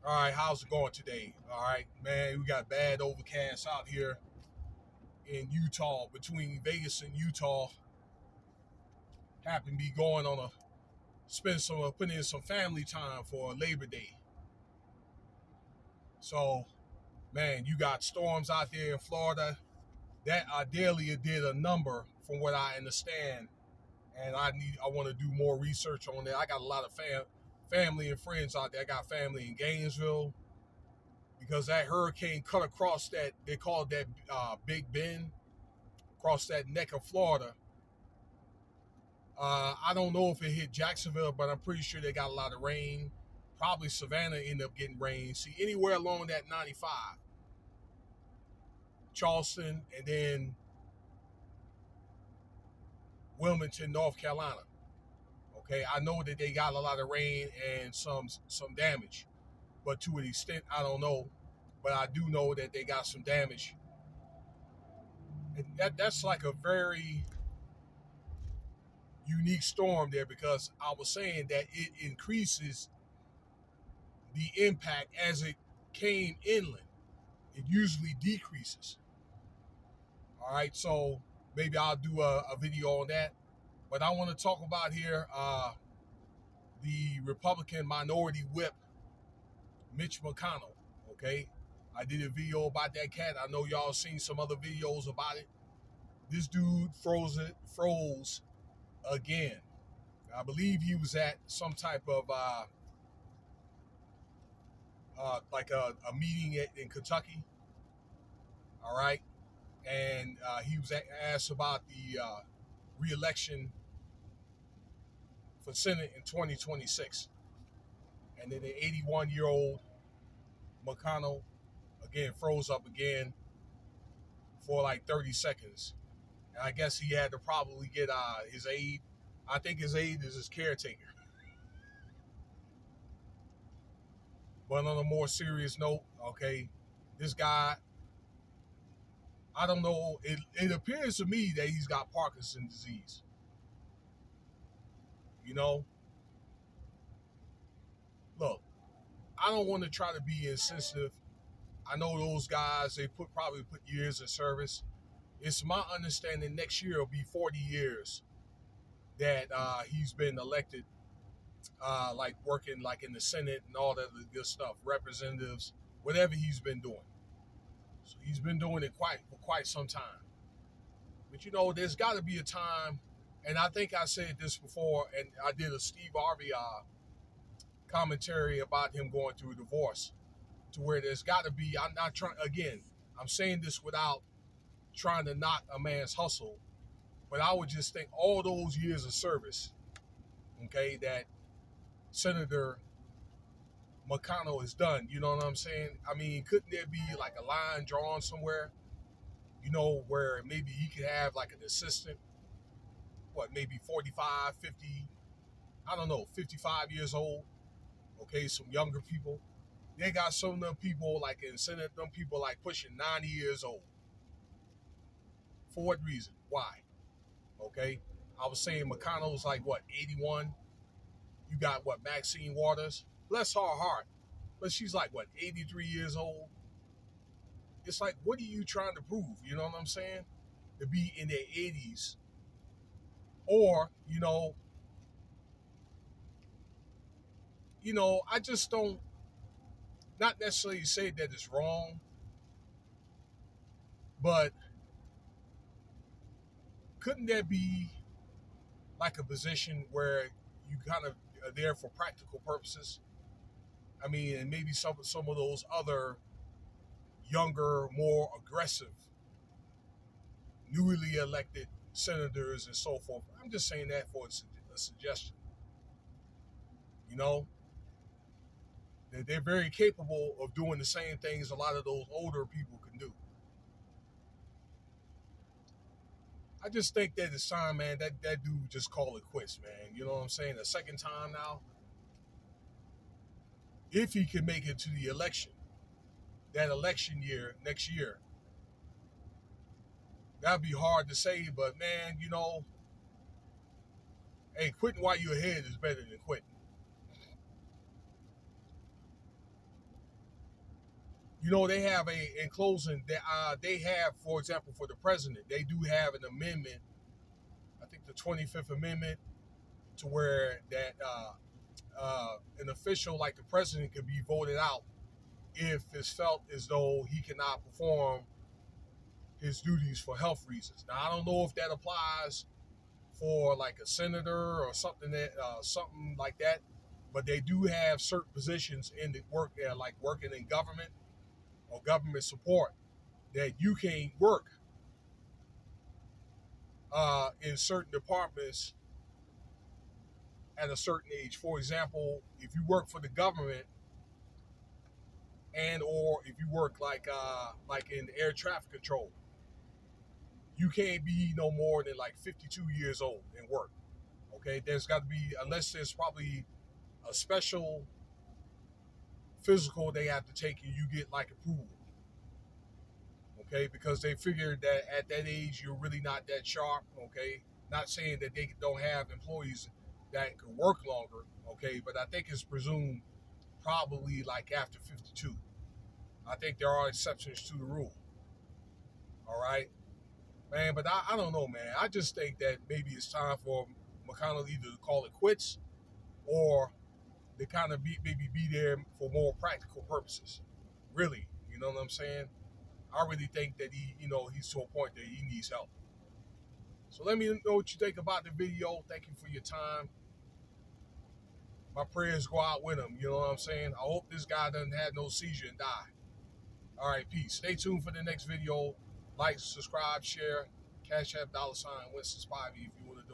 All right, how's it going today? All right, man, we got bad overcast out here in Utah, between Vegas and Utah. Happen to be going on a putting in some family time for Labor Day. So, man, you got storms out there in Florida. That Ideally it did a number from what I understand, and I want to do more research on that. I got a lot of family and friends out there. I got family in Gainesville because that hurricane cut across that they call it that Big Bend across that neck of Florida. I don't know if it hit Jacksonville, but I'm pretty sure they got a lot of rain. Probably Savannah ended up getting rain. See, anywhere along that 95, Charleston, and then Wilmington, North Carolina. Okay, I know that they got a lot of rain and some damage, but to an extent, I don't know. But I do know that they got some damage, and that's like a very unique storm there because I was saying that it increases the impact as it came inland. It usually decreases. All right, so maybe I'll do a video on that. But I want to talk about here the Republican minority whip, Mitch McConnell. Okay, I did a video about that cat. I know y'all seen some other videos about it. This dude froze again. I believe he was at some type of like a meeting in Kentucky. All right, and he was asked about the reelection for Senate in 2026. And then the 81-year-old McConnell again froze up again for like 30 seconds. And I guess he had to probably get his aide. I think his aide is his caretaker. But on a more serious note, okay, this guy, I don't know. It appears to me that he's got Parkinson's disease. You know, look, I don't want to try to be insensitive. I know those guys, they probably put years of service. It's my understanding next year will be 40 years that he's been elected, like working like in the Senate and all that good stuff, representatives, whatever he's been doing. So he's been doing it for quite some time. But you know, there's got to be a time, and I think I said this before, and I did a Steve Harvey commentary about him going through a divorce, to where there's got to be. I'm not trying again. I'm saying this without trying to knock a man's hustle, but I would just think all those years of service, okay, that Senator McConnell has done. You know what I'm saying? I mean, couldn't there be like a line drawn somewhere, you know, where maybe he could have like an assistant, what, maybe 45, 50, I don't know, 55 years old, okay, some younger people. They got some of them people like in Senate, them people like pushing 90 years old. For what reason? Why? Okay. I was saying McConnell's like what, 81? You got what, Maxine Waters? Bless her heart. But she's like what, 83 years old? It's like, what are you trying to prove? You know what I'm saying? To be in their 80s. Or, I just don't, not necessarily say that it's wrong, but couldn't there be like a position where you kind of are there for practical purposes? I mean, and maybe some of those other younger, more aggressive, newly elected senators and so forth. I'm just saying that for a suggestion. You know, they're very capable of doing the same things a lot of those older people can do. I just think that it's time, man, that dude just call it quits, man. You know what I'm saying? A second time now, if he can make it to the election, that election year, next year, that'd be hard to say, but man, hey, quitting while you're ahead is better than quitting. You know, they have in closing, they have, for example, for the president, they do have an amendment, I think the 25th Amendment, to where that an official like the president could be voted out if it's felt as though he cannot perform his duties for health reasons. Now, I don't know if that applies for like a senator or something like that, but they do have certain positions in the work there, like working in government or government support, that you can't work in certain departments at a certain age. For example, if you work for the government and or if you work like in air traffic control, you can't be no more than like 52 years old and work. Okay, there's got to be, unless there's probably a special physical they have to take and you get like approval. Okay, because they figured that at that age you're really not that sharp. Okay, not saying that they don't have employees that can work longer. Okay, but I think it's presumed probably like after 52. I think there are exceptions to the rule. All right, man, but I don't know, man. I just think that maybe it's time for McConnell either to call it quits or to kind of maybe be there for more practical purposes. Really, you know what I'm saying? I really think that he's to a point that he needs help. So let me know what you think about the video. Thank you for your time. My prayers go out with him. You know what I'm saying? I hope this guy doesn't have no seizure and die. All right, peace. Stay tuned for the next video. Like, subscribe, share, Cash App, $, Winston Spivey if you want to